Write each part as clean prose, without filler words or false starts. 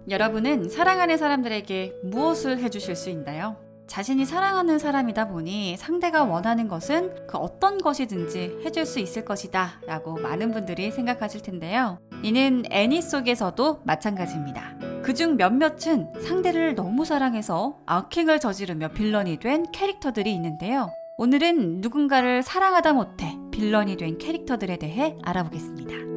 여러분은 사랑하는 사람들에게 무엇을 해주실 수 있나요? 자신이 사랑하는 사람이다 보니 상대가 원하는 것은 그 어떤 것이든지 해줄 수 있을 것이다 라고 많은 분들이 생각하실 텐데요. 이는 애니 속에서도 마찬가지입니다. 그중 몇몇은 상대를 너무 사랑해서 악행을 저지르며 빌런이 된 캐릭터들이 있는데요. 오늘은 누군가를 사랑하다 못해 빌런이 된 캐릭터들에 대해 알아보겠습니다.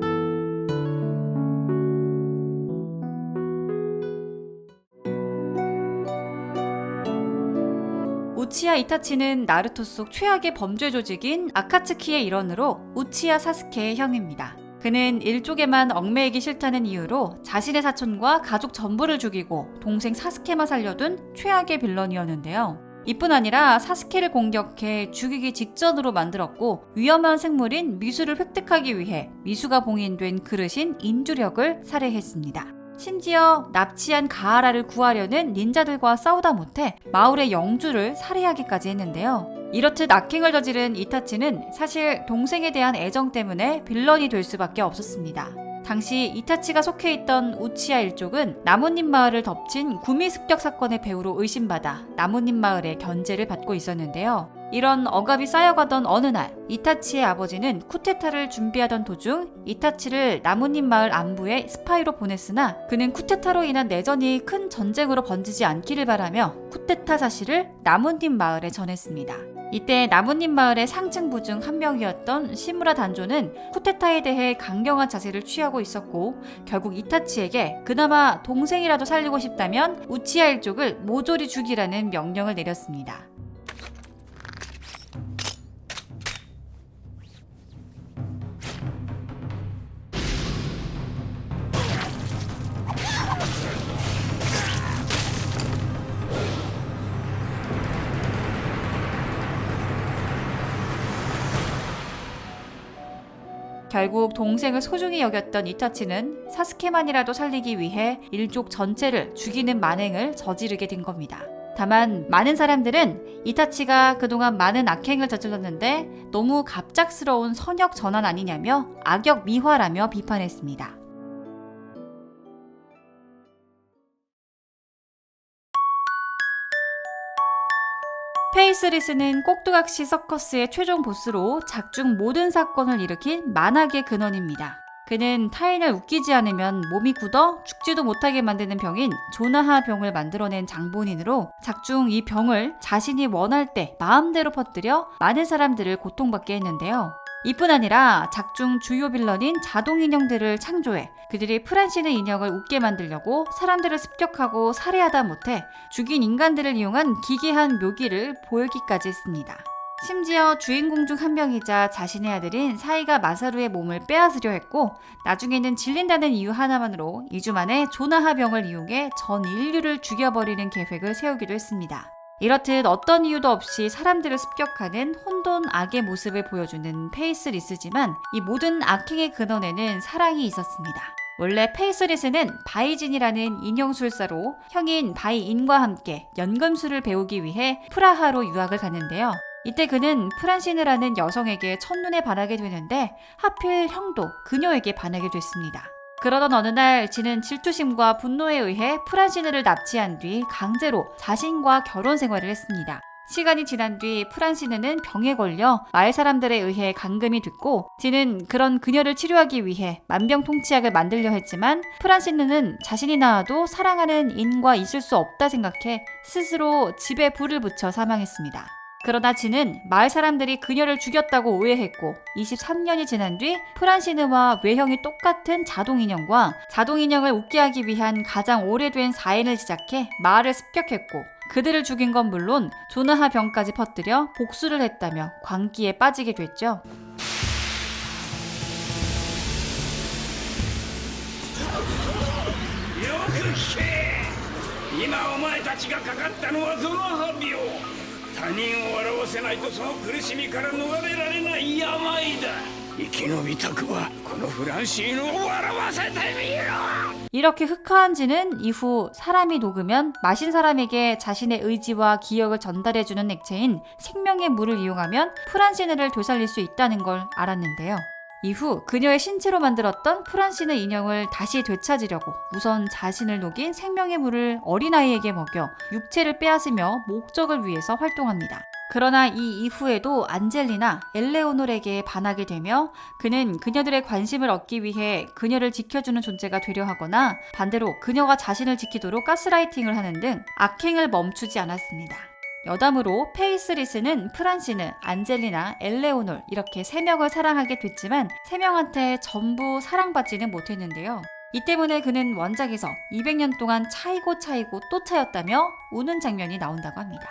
우치야 이타치는 나루토 속 최악의 범죄 조직인 아카츠키의 일원으로 우치야 사스케의 형입니다. 그는 일족에만 얽매이기 싫다는 이유로 자신의 사촌과 가족 전부를 죽이고 동생 사스케만 살려둔 최악의 빌런이었는데요. 이뿐 아니라 사스케를 공격해 죽이기 직전으로 만들었고 위험한 생물인 미수를 획득하기 위해 미수가 봉인된 그릇인 인주력을 살해했습니다. 심지어 납치한 가하라를 구하려는 닌자들과 싸우다 못해 마을의 영주를 살해하기까지 했는데요. 이렇듯 악행을 저지른 이타치는 사실 동생에 대한 애정 때문에 빌런이 될 수밖에 없었습니다. 당시 이타치가 속해 있던 우치야 일족은 나뭇잎 마을을 덮친 구미 습격 사건의 배후로 의심받아 나뭇잎 마을의 견제를 받고 있었는데요. 이런 억압이 쌓여가던 어느 날 이타치의 아버지는 쿠데타를 준비하던 도중 이타치를 나뭇잎 마을 안부에 스파이로 보냈으나 그는 쿠데타로 인한 내전이 큰 전쟁으로 번지지 않기를 바라며 쿠데타 사실을 나뭇잎 마을에 전했습니다. 이때 나뭇잎 마을의 상층부 중 한 명이었던 시무라 단조는 쿠데타에 대해 강경한 자세를 취하고 있었고 결국 이타치에게 그나마 동생이라도 살리고 싶다면 우치야 일족을 모조리 죽이라는 명령을 내렸습니다. 결국 동생을 소중히 여겼던 이타치는 사스케만이라도 살리기 위해 일족 전체를 죽이는 만행을 저지르게 된 겁니다. 다만 많은 사람들은 이타치가 그동안 많은 악행을 저질렀는데 너무 갑작스러운 선역 전환 아니냐며 악역 미화라며 비판했습니다. 페이스리스는 꼭두각시 서커스의 최종 보스로 작중 모든 사건을 일으킨 만악의 근원입니다. 그는 타인을 웃기지 않으면 몸이 굳어 죽지도 못하게 만드는 병인 조나하 병을 만들어낸 장본인으로 작중 이 병을 자신이 원할 때 마음대로 퍼뜨려 많은 사람들을 고통받게 했는데요. 이뿐 아니라 작중 주요 빌런인 자동 인형들을 창조해 그들이 프란시느 인형을 웃게 만들려고 사람들을 습격하고 살해하다 못해 죽인 인간들을 이용한 기괴한 묘기를 보이기까지 했습니다. 심지어 주인공 중 한 명이자 자신의 아들인 사이가 마사루의 몸을 빼앗으려 했고 나중에는 질린다는 이유 하나만으로 2주 만에 조나하 병을 이용해 전 인류를 죽여버리는 계획을 세우기도 했습니다. 이렇듯 어떤 이유도 없이 사람들을 습격하는 혼돈 악의 모습을 보여주는 페이스리스지만 이 모든 악행의 근원에는 사랑이 있었습니다. 원래 페이스리스는 바이진이라는 인형술사로 형인 바이인과 함께 연금술을 배우기 위해 프라하로 유학을 갔는데요. 이때 그는 프란시느라는 여성에게 첫눈에 반하게 되는데 하필 형도 그녀에게 반하게 됐습니다. 그러던 어느 날 지는 질투심과 분노에 의해 프란시느를 납치한 뒤 강제로 자신과 결혼 생활을 했습니다. 시간이 지난 뒤 프란시느는 병에 걸려 마을 사람들에 의해 감금이 됐고 지는 그런 그녀를 치료하기 위해 만병통치약을 만들려 했지만 프란시느는 자신이 낳아도 사랑하는 인과 있을 수 없다 생각해 스스로 집에 불을 붙여 사망했습니다. 그러나 지는 마을 사람들이 그녀를 죽였다고 오해했고 23년이 지난 뒤 프란시느와 외형이 똑같은 자동인형과 자동인형을 웃게 하기 위한 가장 오래된 사인을 제작해 마을을 습격했고 그들을 죽인 건 물론 조나하 병까지 퍼뜨려 복수를 했다며 광기에 빠지게 됐죠.他人を笑わせないとその苦しみから逃れられない病だ。生き延びたくはこのフランシーヌを笑わせてみろ。 이렇게 흑화한 지는 이후 사람이 녹으면 마신 사람에게 자신의 의지와 기억을 전달해주는 액체인 생명의 물을 이용하면 프란시느를 되살릴 수 있다는 걸 알았는데요. 이후 그녀의 신체로 만들었던 프란시느 인형을 다시 되찾으려고 우선 자신을 녹인 생명의 물을 어린아이에게 먹여 육체를 빼앗으며 목적을 위해서 활동합니다. 그러나 이 이후에도 안젤리나 엘레오놀에게 반하게 되며 그는 그녀들의 관심을 얻기 위해 그녀를 지켜주는 존재가 되려 하거나 반대로 그녀가 자신을 지키도록 가스라이팅을 하는 등 악행을 멈추지 않았습니다. 여담으로 페이스리스는 프란시느, 안젤리나, 엘레오놀 이렇게 3명을 사랑하게 됐지만 3명한테 전부 사랑받지는 못했는데요. 이 때문에 그는 원작에서 200년 동안 차이고 또 차였다며 우는 장면이 나온다고 합니다.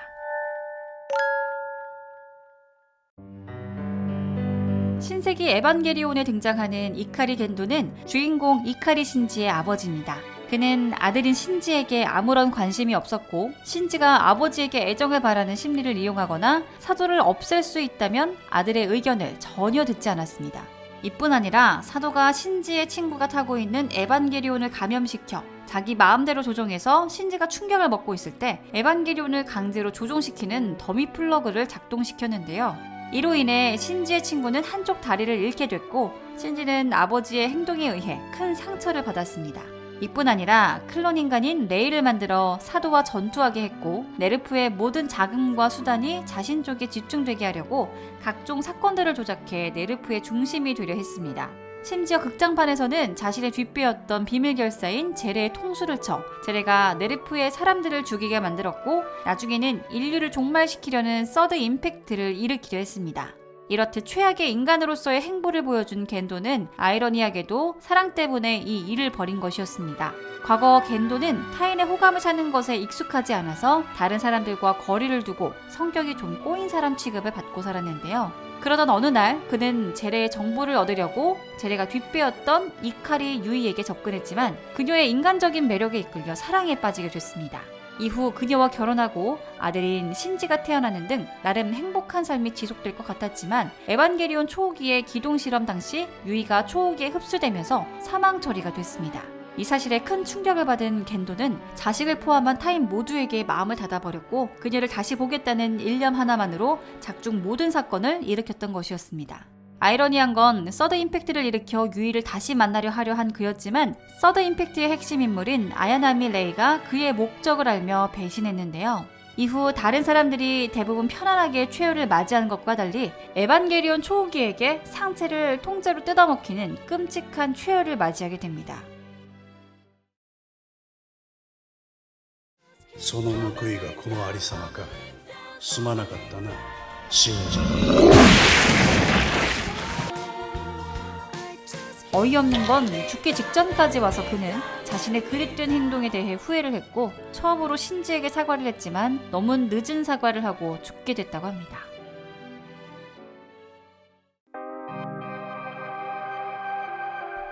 신세기 에반게리온에 등장하는 이카리 겐도는 주인공 이카리 신지의 아버지입니다. 그는 아들인 신지에게 아무런 관심이 없었고 신지가 아버지에게 애정을 바라는 심리를 이용하거나 사도를 없앨 수 있다면 아들의 의견을 전혀 듣지 않았습니다. 이뿐 아니라 사도가 신지의 친구가 타고 있는 에반게리온을 감염시켜 자기 마음대로 조종해서 신지가 충격을 먹고 있을 때 에반게리온을 강제로 조종시키는 더미 플러그를 작동시켰는데요. 이로 인해 신지의 친구는 한쪽 다리를 잃게 됐고 신지는 아버지의 행동에 의해 큰 상처를 받았습니다. 이뿐 아니라 클론 인간인 레이를 만들어 사도와 전투하게 했고 네르프의 모든 자금과 수단이 자신 쪽에 집중되게 하려고 각종 사건들을 조작해 네르프의 중심이 되려 했습니다. 심지어 극장판에서는 자신의 뒷배였던 비밀 결사인 제레의 통수를 쳐 제레가 네르프의 사람들을 죽이게 만들었고 나중에는 인류를 종말시키려는 서드 임팩트를 일으키려 했습니다. 이렇듯 최악의 인간으로서의 행보를 보여준 겐도는 아이러니하게도 사랑 때문에 이 일을 벌인 것이었습니다. 과거 겐도는 타인의 호감을 사는 것에 익숙하지 않아서 다른 사람들과 거리를 두고 성격이 좀 꼬인 사람 취급을 받고 살았는데요. 그러던 어느 날 그는 제레의 정보를 얻으려고 제레가 뒷배였던 이카리 유이에게 접근했지만 그녀의 인간적인 매력에 이끌려 사랑에 빠지게 됐습니다. 이후 그녀와 결혼하고 아들인 신지가 태어나는 등 나름 행복한 삶이 지속될 것 같았지만 에반게리온 초호기의 기동 실험 당시 유이가 초호기에 흡수되면서 사망 처리가 됐습니다. 이 사실에 큰 충격을 받은 겐도는 자식을 포함한 타인 모두에게 마음을 닫아버렸고 그녀를 다시 보겠다는 일념 하나만으로 작중 모든 사건을 일으켰던 것이었습니다. 아이러니한 건 서드 임팩트를 일으켜 유이를 다시 만나려 하려 한 그였지만 서드 임팩트의 핵심 인물인 아야나미 레이가 그의 목적을 알며 배신했는데요. 이후 다른 사람들이 대부분 편안하게 최후를 맞이하는 것과 달리 에반게리온 초호기에게 상체를 통째로 뜯어먹히는 끔찍한 최후를 맞이하게 됩니다. その報いがこのありさまか。すまなかったな、信者。 어이없는 건 죽기 직전까지 와서 그는 자신의 그릇된 행동에 대해 후회를 했고 처음으로 신지에게 사과를 했지만 너무 늦은 사과를 하고 죽게 됐다고 합니다.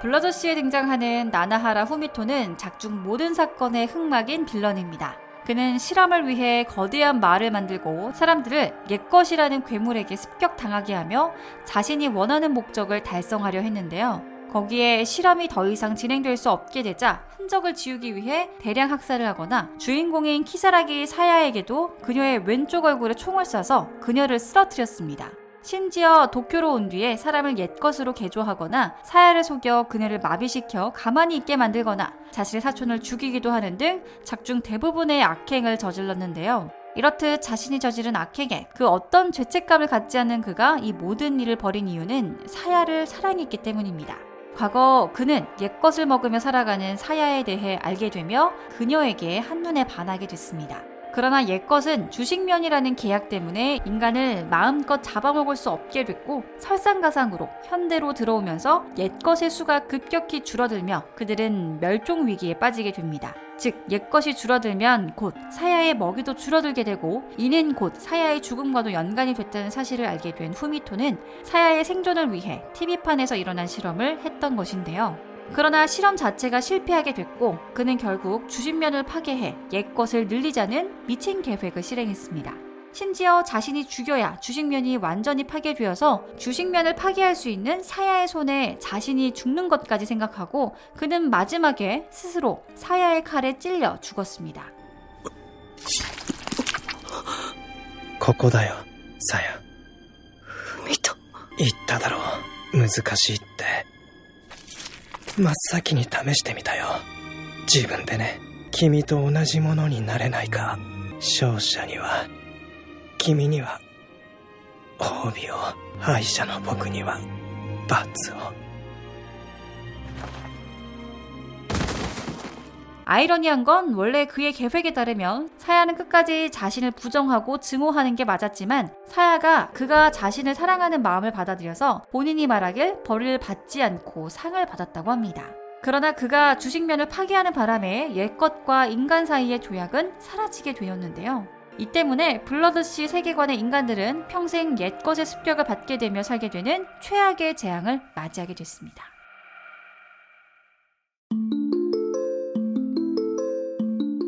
블러저씨에 등장하는 나나하라 후미토는 작중 모든 사건의 흑막인 빌런입니다. 그는 실험을 위해 거대한 말을 만들고 사람들을 옛것이라는 괴물에게 습격당하게 하며 자신이 원하는 목적을 달성하려 했는데요. 거기에 실험이 더 이상 진행될 수 없게 되자 흔적을 지우기 위해 대량 학살을 하거나 주인공인 키사라기 사야에게도 그녀의 왼쪽 얼굴에 총을 쏴서 그녀를 쓰러뜨렸습니다. 심지어 도쿄로 온 뒤에 사람을 옛것으로 개조하거나 사야를 속여 그녀를 마비시켜 가만히 있게 만들거나 자신의 사촌을 죽이기도 하는 등 작중 대부분의 악행을 저질렀는데요. 이렇듯 자신이 저지른 악행에 그 어떤 죄책감을 갖지 않는 그가 이 모든 일을 벌인 이유는 사야를 사랑했기 때문입니다. 과거 그는 옛것을 먹으며 살아가는 사야에 대해 알게 되며 그녀에게 한눈에 반하게 됐습니다. 그러나 옛것은 주식면이라는 계약 때문에 인간을 마음껏 잡아먹을 수 없게 됐고 설상가상으로 현대로 들어오면서 옛것의 수가 급격히 줄어들며 그들은 멸종 위기에 빠지게 됩니다. 즉 옛것이 줄어들면 곧 사야의 먹이도 줄어들게 되고 이는 곧 사야의 죽음과도 연관이 됐다는 사실을 알게 된 후미토는 사야의 생존을 위해 TV판에서 일어난 실험을 했던 것인데요. 그러나 실험 자체가 실패하게 됐고 그는 결국 주식면을 파괴해 옛것을 늘리자는 미친 계획을 실행했습니다. 심지어 자신이 죽여야 주식면이 완전히 파괴되어서 주식면을 파괴할 수 있는 사야의 손에 자신이 죽는 것까지 생각하고 그는 마지막에 스스로 사야의 칼에 찔려 죽었습니다. ここだよ、サヤ。言っただろう。難しいって真っ先に試してみたよ。自分でね。君と同じものになれないか。勝者には君には褒美を、敗者の僕には罰を。 아이러니한 건 원래 그의 계획에 따르면 사야는 끝까지 자신을 부정하고 증오하는 게 맞았지만 사야가 그가 자신을 사랑하는 마음을 받아들여서 본인이 말하길 벌을 받지 않고 상을 받았다고 합니다. 그러나 그가 주식면을 파기하는 바람에 옛것과 인간 사이의 조약은 사라지게 되었는데요. 이 때문에 블러드씨 세계관의 인간들은 평생 옛것의 습격을 받게 되며 살게 되는 최악의 재앙을 맞이하게 됐습니다.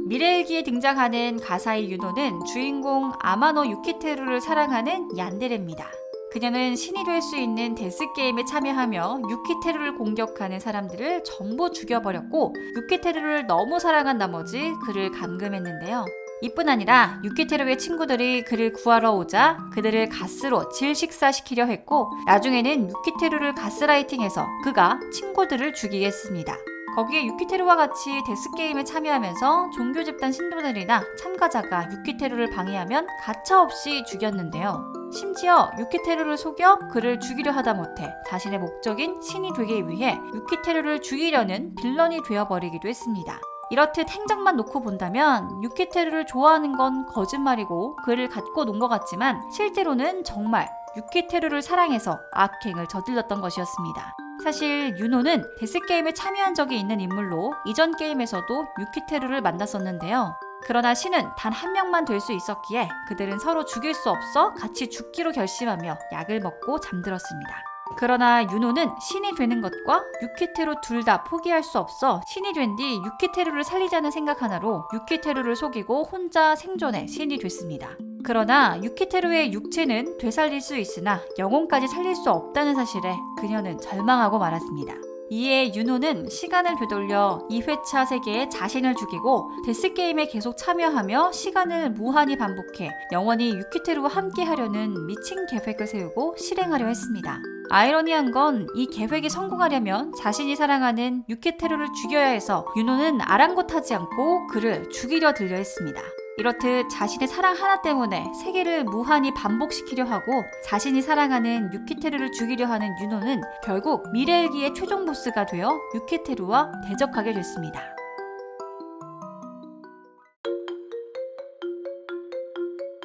미래일기에 등장하는 가사의 유노는 주인공 아마노 유키테루를 사랑하는 얀데레입니다. 그녀는 신이 될 수 있는 데스게임에 참여하며 유키테루를 공격하는 사람들을 전부 죽여버렸고 유키테루를 너무 사랑한 나머지 그를 감금했는데요. 이뿐 아니라 유키테루의 친구들이 그를 구하러 오자 그들을 가스로 질식사시키려 했고 나중에는 유키테루를 가스라이팅해서 그가 친구들을 죽이게 했습니다. 거기에 유키테루와 같이 데스게임에 참여하면서 종교 집단 신도들이나 참가자가 유키테루를 방해하면 가차없이 죽였는데요. 심지어 유키테루를 속여 그를 죽이려 하다 못해 자신의 목적인 신이 되기 위해 유키테루를 죽이려는 빌런이 되어버리기도 했습니다. 이렇듯 행적만 놓고 본다면 유키테루를 좋아하는 건 거짓말이고 그를 갖고 논 것 같지만 실제로는 정말 유키테루를 사랑해서 악행을 저질렀던 것이었습니다. 사실 유노는 데스게임에 참여한 적이 있는 인물로 이전 게임에서도 유키테루를 만났었는데요. 그러나 신은 단 한 명만 될 수 있었기에 그들은 서로 죽일 수 없어 같이 죽기로 결심하며 약을 먹고 잠들었습니다. 그러나 유노는 신이 되는 것과 유키테루 둘 다 포기할 수 없어 신이 된 뒤 유키테루를 살리자는 생각 하나로 유키테루를 속이고 혼자 생존해 신이 됐습니다. 그러나 유키테루의 육체는 되살릴 수 있으나 영혼까지 살릴 수 없다는 사실에 그녀는 절망하고 말았습니다. 이에 유노는 시간을 되돌려 2회차 세계에 자신을 죽이고 데스게임에 계속 참여하며 시간을 무한히 반복해 영원히 유키테루와 함께 하려는 미친 계획을 세우고 실행하려 했습니다. 아이러니한 건 이 계획이 성공하려면 자신이 사랑하는 유키테루를 죽여야 해서 유노는 아랑곳하지 않고 그를 죽이려 들려 했습니다. 이렇듯 자신의 사랑 하나 때문에 세계를 무한히 반복시키려 하고 자신이 사랑하는 유키테루를 죽이려 하는 유노는 결국 미래일기의 최종 보스가 되어 유키테루와 대적하게 됐습니다.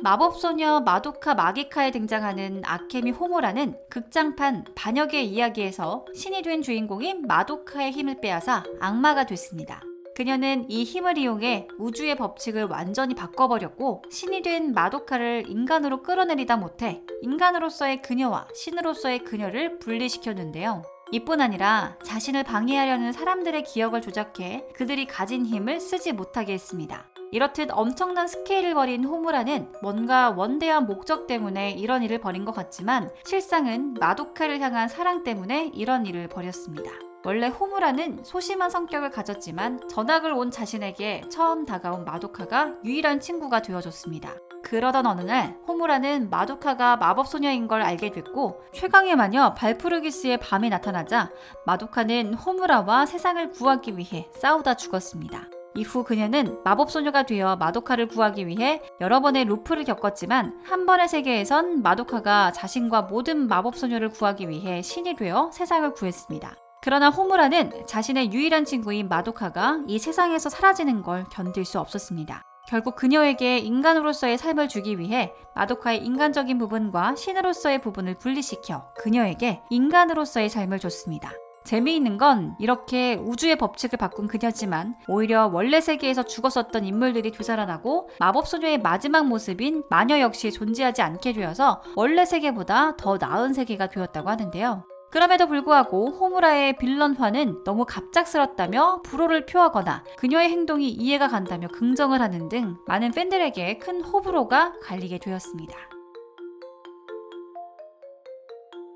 마법소녀 마도카 마기카에 등장하는 아케미 호모라는 극장판 반역의 이야기에서 신이 된 주인공인 마도카의 힘을 빼앗아 악마가 됐습니다. 그녀는 이 힘을 이용해 우주의 법칙을 완전히 바꿔버렸고 신이 된 마도카를 인간으로 끌어내리다 못해 인간으로서의 그녀와 신으로서의 그녀를 분리시켰는데요. 이뿐 아니라 자신을 방해하려는 사람들의 기억을 조작해 그들이 가진 힘을 쓰지 못하게 했습니다. 이렇듯 엄청난 스케일을 벌인 호무라는 뭔가 원대한 목적 때문에 이런 일을 벌인 것 같지만 실상은 마도카를 향한 사랑 때문에 이런 일을 벌였습니다. 원래 호무라는 소심한 성격을 가졌지만 전학을 온 자신에게 처음 다가온 마도카가 유일한 친구가 되어줬습니다. 그러던 어느 날 호무라는 마도카가 마법소녀인 걸 알게 됐고 최강의 마녀 발푸르기스의 밤이 나타나자 마도카는 호무라와 세상을 구하기 위해 싸우다 죽었습니다. 이후 그녀는 마법소녀가 되어 마도카를 구하기 위해 여러 번의 루프를 겪었지만 한 번의 세계에선 마도카가 자신과 모든 마법소녀를 구하기 위해 신이 되어 세상을 구했습니다. 그러나 호무라는 자신의 유일한 친구인 마도카가 이 세상에서 사라지는 걸 견딜 수 없었습니다. 결국 그녀에게 인간으로서의 삶을 주기 위해 마도카의 인간적인 부분과 신으로서의 부분을 분리시켜 그녀에게 인간으로서의 삶을 줬습니다. 재미있는 건 이렇게 우주의 법칙을 바꾼 그녀지만 오히려 원래 세계에서 죽었었던 인물들이 되살아나고 마법소녀의 마지막 모습인 마녀 역시 존재하지 않게 되어서 원래 세계보다 더 나은 세계가 되었다고 하는데요. 그럼에도 불구하고 호무라의 빌런화는 너무 갑작스럽다며 불호를 표하거나 그녀의 행동이 이해가 간다며 긍정을 하는 등 많은 팬들에게 큰 호불호가 갈리게 되었습니다.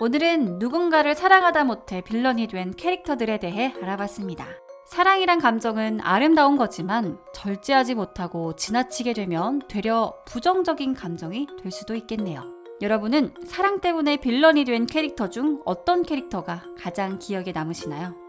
오늘은 누군가를 사랑하다 못해 빌런이 된 캐릭터들에 대해 알아봤습니다. 사랑이란 감정은 아름다운 거지만 절제하지 못하고 지나치게 되면 되려 부정적인 감정이 될 수도 있겠네요. 여러분은 사랑 때문에 빌런이 된 캐릭터 중 어떤 캐릭터가 가장 기억에 남으시나요?